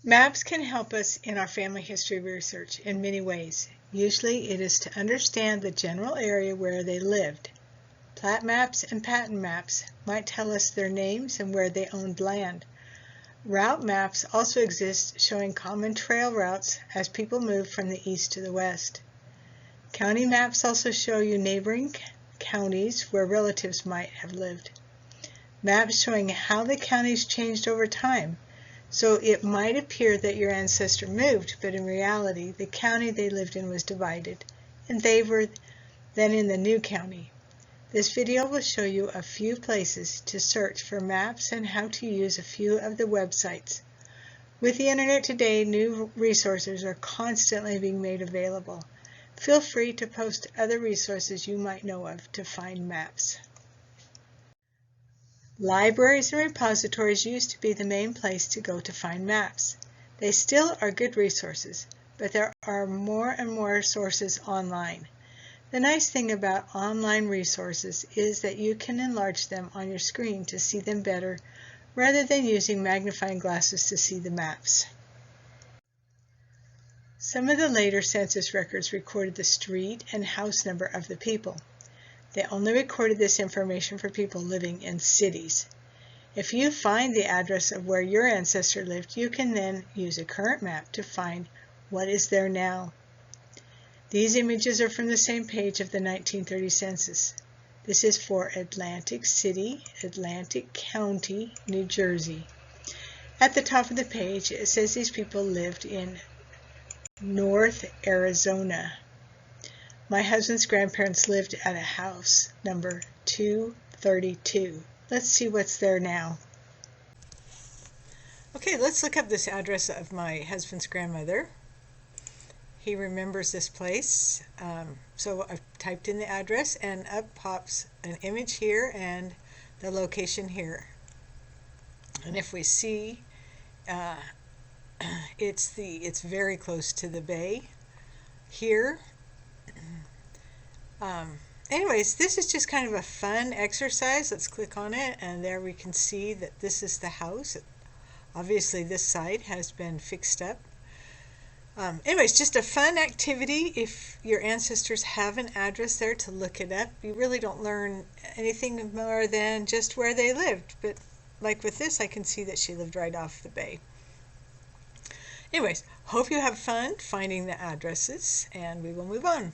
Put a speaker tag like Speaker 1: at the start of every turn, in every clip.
Speaker 1: Maps can help us in our family history research in many ways. Usually it is to understand the general area where they lived. Plat maps and patent maps might tell us their names and where they owned land. Route maps also exist, showing common trail routes as people moved from the east to the west. County maps also show you neighboring counties where relatives might have lived. Maps showing how the counties changed over time. So it might appear that your ancestor moved, but in reality, the county they lived in was divided, and they were then in the new county. This video will show you a few places to search for maps and how to use a few of the websites. With the internet today, new resources are constantly being made available. Feel free to post other resources you might know of to find maps. Libraries and repositories used to be the main place to go to find maps. They still are good resources, but there are more and more sources online. The nice thing about online resources is that you can enlarge them on your screen to see them better rather than using magnifying glasses to see the maps. Some of the later census records recorded the street and house number of the people. They only recorded this information for people living in cities. If you find the address of where your ancestor lived, you can then use a current map to find what is there now. These images are from the same page of the 1930 census. This is for Atlantic City, Atlantic County, New Jersey. At the top of the page, it says these people lived in North Arizona. My husband's grandparents lived at a house number 232. Let's see what's there now. Okay, let's look up this address of my husband's grandmother. He remembers this place. So I've typed in the address and up pops an image here and the location here. And if we see, it's very close to the bay here. Anyways, this is just kind of a fun exercise. Let's click on it, and there we can see that this is the house. Obviously, this side has been fixed up. Anyways, just a fun activity. If your ancestors have an address there, to look it up. You really don't learn anything more than just where they lived. But like with this, I can see that she lived right off the bay. Anyways, hope you have fun finding the addresses, and we will move on.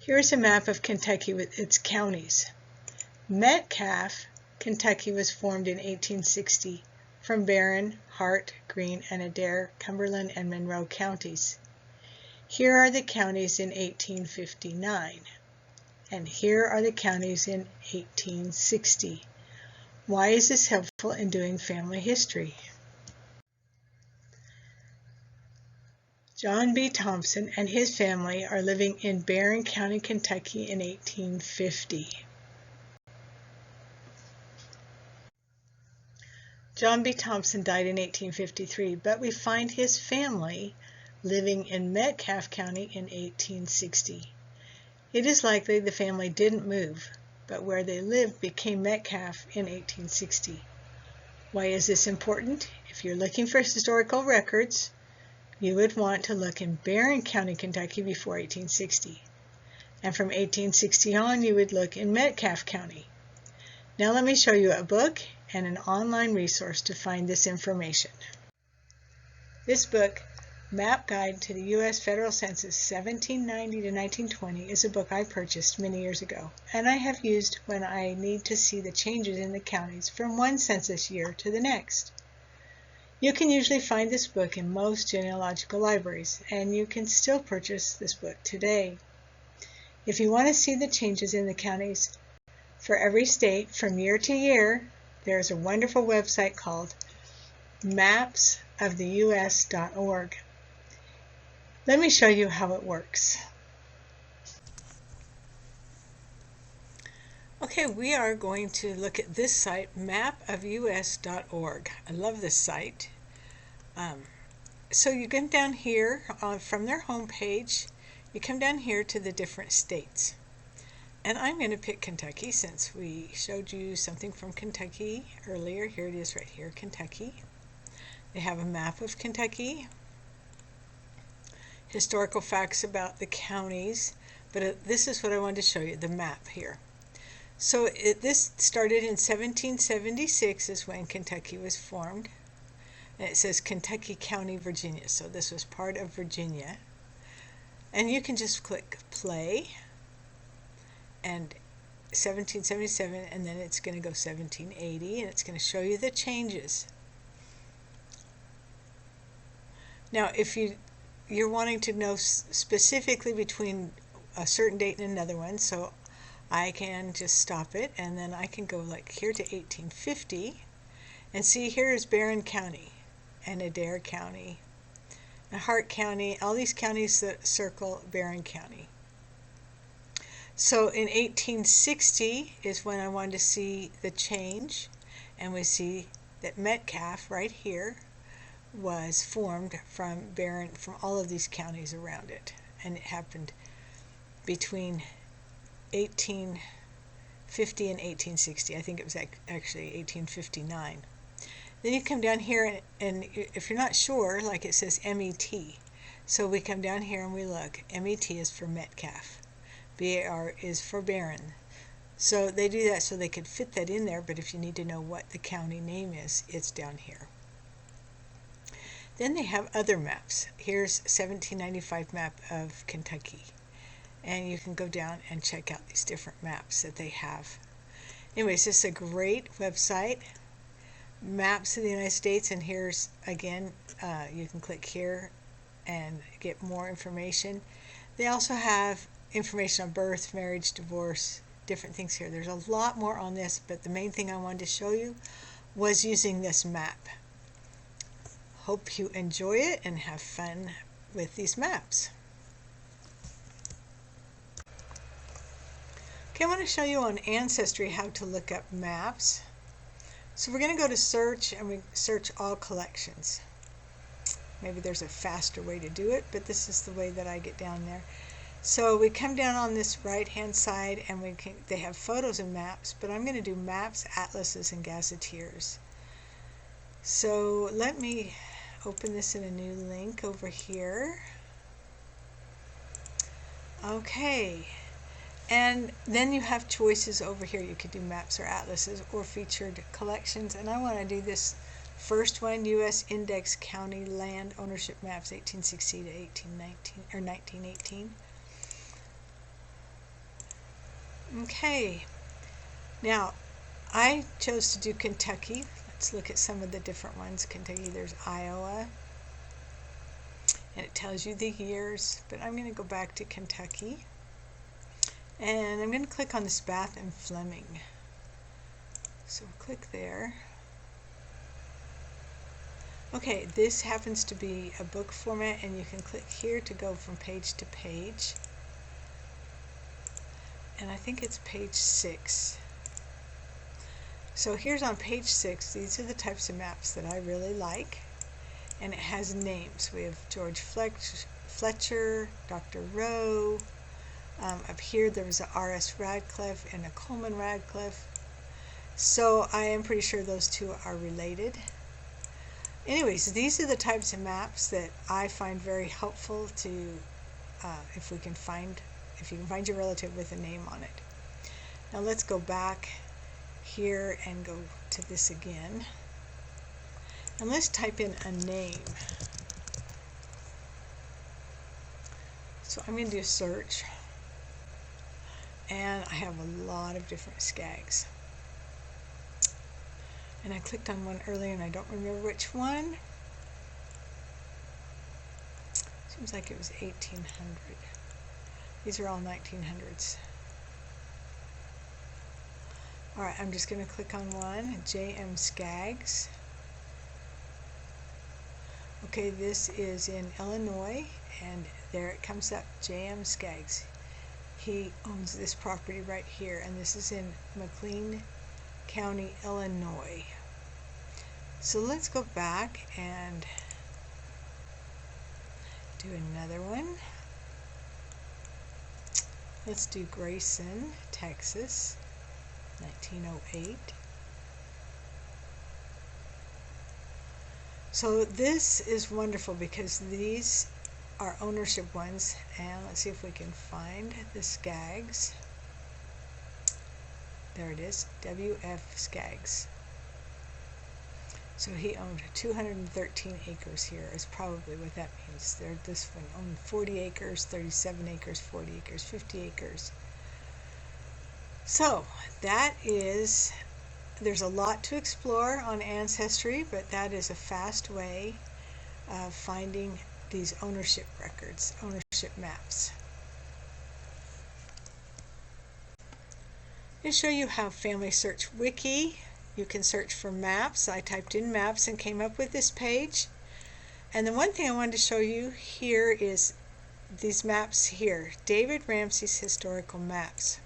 Speaker 1: Here's a map of Kentucky with its counties. Metcalfe, Kentucky was formed in 1860 from Barron, Hart, Greene, and Adair, Cumberland, and Monroe counties. Here are the counties in 1859, and here are the counties in 1860. Why is this helpful in doing family history? John B. Thompson and his family are living in Barron County, Kentucky in 1850. John B. Thompson died in 1853, but we find his family living in Metcalfe County in 1860. It is likely the family didn't move, but where they lived became Metcalfe in 1860. Why is this important? If you're looking for historical records, you would want to look in Barron County, Kentucky before 1860. And from 1860 on, you would look in Metcalfe County. Now let me show you a book and an online resource to find this information. This book, Map Guide to the U.S. Federal Census 1790 to 1920, is a book I purchased many years ago, and I have used when I need to see the changes in the counties from one census year to the next. You can usually find this book in most genealogical libraries, and you can still purchase this book today. If you want to see the changes in the counties for every state from year to year, there's a wonderful website called mapsoftheus.org. Let me show you how it works. Okay, we are going to look at this site, mapofus.org. I love this site. So you come down here from their home page, you come down here to the different states. And I'm going to pick Kentucky since we showed you something from Kentucky earlier. Here it is right here, Kentucky. They have a map of Kentucky, historical facts about the counties, but this is what I wanted to show you, the map here. So this started in 1776 is when Kentucky was formed. And it says Kentucky County, Virginia. So this was part of Virginia. And you can just click play and 1777, and then it's going to go 1780, and it's going to show you the changes. Now, if you're wanting to know specifically between a certain date and another one, so I can just stop it, and then I can go like here to 1850, and see here is Barron County, and Adair County, and Hart County, all these counties that circle Barron County. So in 1860 is when I wanted to see the change, and we see that Metcalf right here was formed from Barron, from all of these counties around it, and it happened between 1850 and 1860. I think it was actually 1859. Then you come down here, and if you're not sure, like it says MET, so we come down here and we look. MET is for Metcalf. BAR is for Barron. So they do that so they could fit that in there, but if you need to know what the county name is, it's down here. Then they have other maps. Here's 1795 map of Kentucky. And you can go down and check out these different maps that they have. Anyways, this is a great website. Maps of the United States, and here's again, you can click here and get more information. They also have information on birth, marriage, divorce, different things here. There's a lot more on this, but the main thing I wanted to show you was using this map. Hope you enjoy it and have fun with these maps. Okay, I want to show you on Ancestry how to look up maps. So we're going to go to search, and we search all collections. Maybe there's a faster way to do it, but this is the way that I get down there. So we come down on this right hand side, and they have photos and maps, but I'm going to do maps, atlases, and gazetteers. So let me open this in a new link over here. Okay, and then you have choices over here. You could do maps or atlases or featured collections, and I want to do this first one, U.S. Index County Land Ownership Maps 1860 to 1819 or 1918. Okay, now I chose to do Kentucky. Let's look at some of the different ones. Kentucky, there's Iowa, and it tells you the years, but I'm going to go back to Kentucky, and I'm going to click on this Bath and Fleming. So click there. Okay, this happens to be a book format, and you can click here to go from page to page. And I think it's page 6. So here's on page 6, these are the types of maps that I really like. And it has names. We have George Fletcher, Dr. Rowe. Up here there was a R.S. Radcliffe and a Coleman Radcliffe. So I am pretty sure those two are related. Anyways, these are the types of maps that I find very helpful to, if you can find your relative with a name on it. Now let's go back here and go to this again. And let's type in a name. So I'm going to do a search. And I have a lot of different skags. And I clicked on one earlier and I don't remember which one. Seems like it was 1800. These are all 1900s. Alright, I'm just going to click on one, J.M. Skaggs. Okay, this is in Illinois, and there it comes up, J.M. Skaggs. He owns this property right here, and this is in McLean County, Illinois. So let's go back and do another one. Let's do Grayson, Texas, 1908. So this is wonderful because these are ownership ones, and let's see if we can find the Skaggs. There it is, W.F. Skaggs. So he owned 213 acres here is probably what that means. This one owned 40 acres, 37 acres, 40 acres, 50 acres. So that is, there's a lot to explore on Ancestry, but that is a fast way of finding these ownership records, ownership maps. I'll show you how Family Search Wiki. You can search for maps. I typed in maps and came up with this page. And the one thing I wanted to show you here is these maps here, David Ramsey's Historical Maps.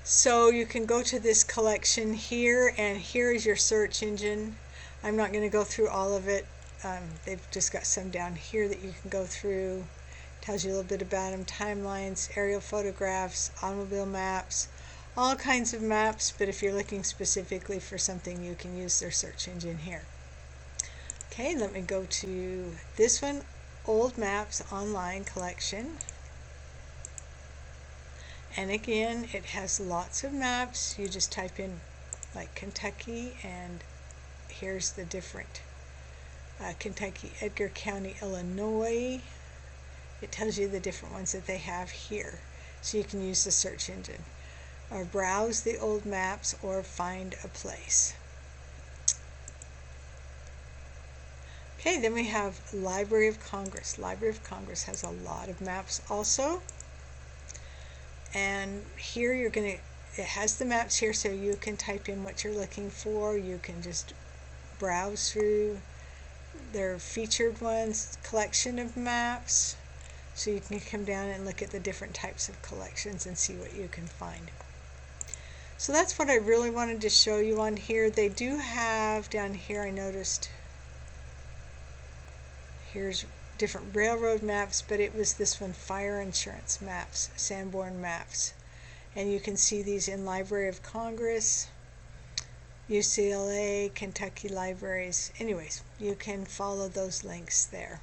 Speaker 1: So you can go to this collection here, and here is your search engine. I'm not going to go through all of it. They've just got some down here that you can go through. Tells you a little bit about them, timelines, aerial photographs, automobile maps, all kinds of maps, but if you're looking specifically for something, you can use their search engine here. Okay, let me go to this one, Old Maps Online Collection. And again, it has lots of maps. You just type in like Kentucky, and here's the different Kentucky, Edgar County, Illinois. It tells you the different ones that they have here. So you can use the search engine, or browse the old maps, or find a place. Okay, then we have Library of Congress. Library of Congress has a lot of maps also. And here you're going to, it has the maps here, so you can type in what you're looking for. You can just browse through their featured ones, collection of maps. So you can come down and look at the different types of collections and see what you can find. So that's what I really wanted to show you on here. They do have down here, I noticed, here's different railroad maps, but it was this one, fire insurance maps, Sanborn maps. And you can see these in Library of Congress, UCLA, Kentucky libraries. Anyways, you can follow those links there.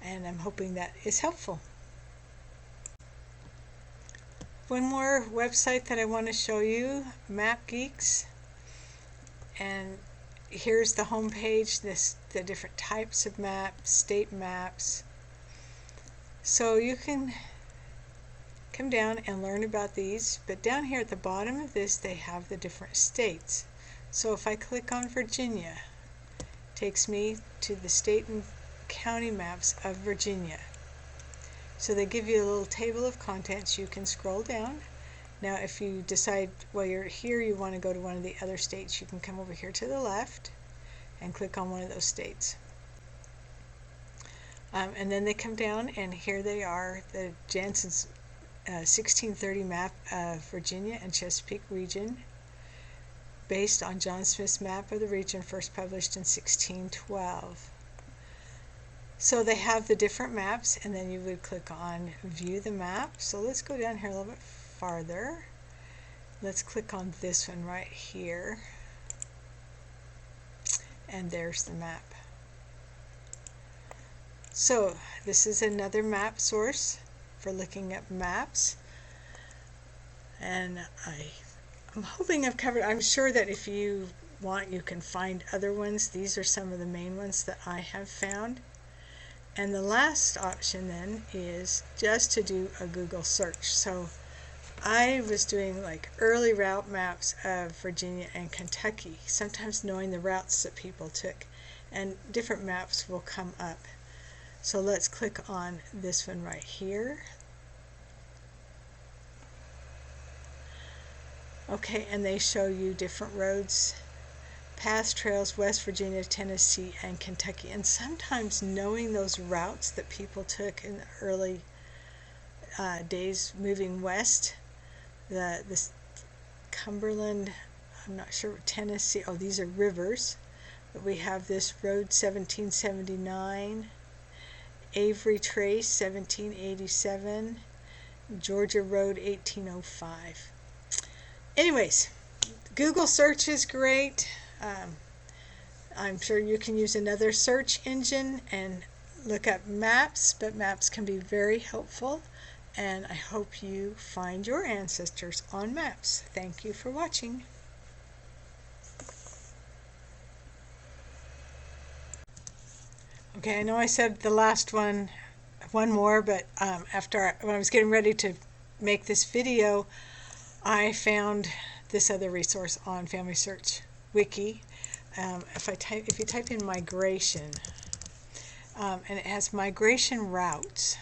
Speaker 1: And I'm hoping that is helpful. One more website that I want to show you, Map Geeks. And here's the home page, the different types of maps, state maps. So you can come down and learn about these, but down here at the bottom of this they have the different states. So if I click on Virginia, it takes me to the state and county maps of Virginia. So they give you a little table of contents. You can scroll down. Now if you decide while you're here you want to go to one of the other states, you can come over here to the left and click on one of those states. And then they come down, and here they are, the Jansen's 1630 map of Virginia and Chesapeake region, based on John Smith's map of the region, first published in 1612. So they have the different maps, and then you would click on View the Map. So let's go down here a little bit farther. Let's click on this one right here. And there's the map. So this is another map source for looking at maps. And I'm hoping I've covered, I'm sure that if you want, you can find other ones. These are some of the main ones that I have found. And the last option then is just to do a Google search. So I was doing like early route maps of Virginia and Kentucky, sometimes knowing the routes that people took, and different maps will come up. So let's click on this one right here. Okay, and they show you different roads, paths, trails, West Virginia, Tennessee, and Kentucky. And sometimes knowing those routes that people took in the early days moving west, this Cumberland, I'm not sure, Tennessee, oh, these are rivers, but we have this road 1779, Avery Trace, 1787. Georgia Road, 1805. Anyways, Google search is great. I'm sure you can use another search engine and look up maps, but maps can be very helpful, and I hope you find your ancestors on maps. Thank you for watching. Okay, I know I said the last one more, but when I was getting ready to make this video, I found this other resource on Family Search Wiki. If you type in migration, and it has migration routes.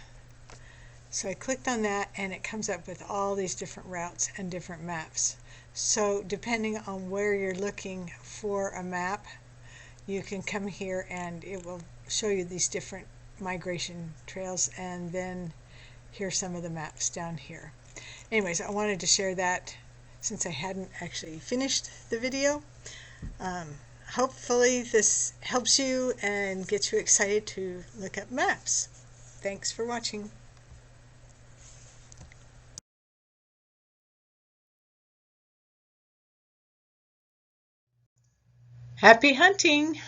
Speaker 1: So I clicked on that, and it comes up with all these different routes and different maps. So depending on where you're looking for a map, you can come here and it will show you these different migration trails, and then here's some of the maps down here. Anyways, I wanted to share that since I hadn't actually finished the video. Hopefully this helps you and gets you excited to look up maps. Thanks for watching. Happy hunting!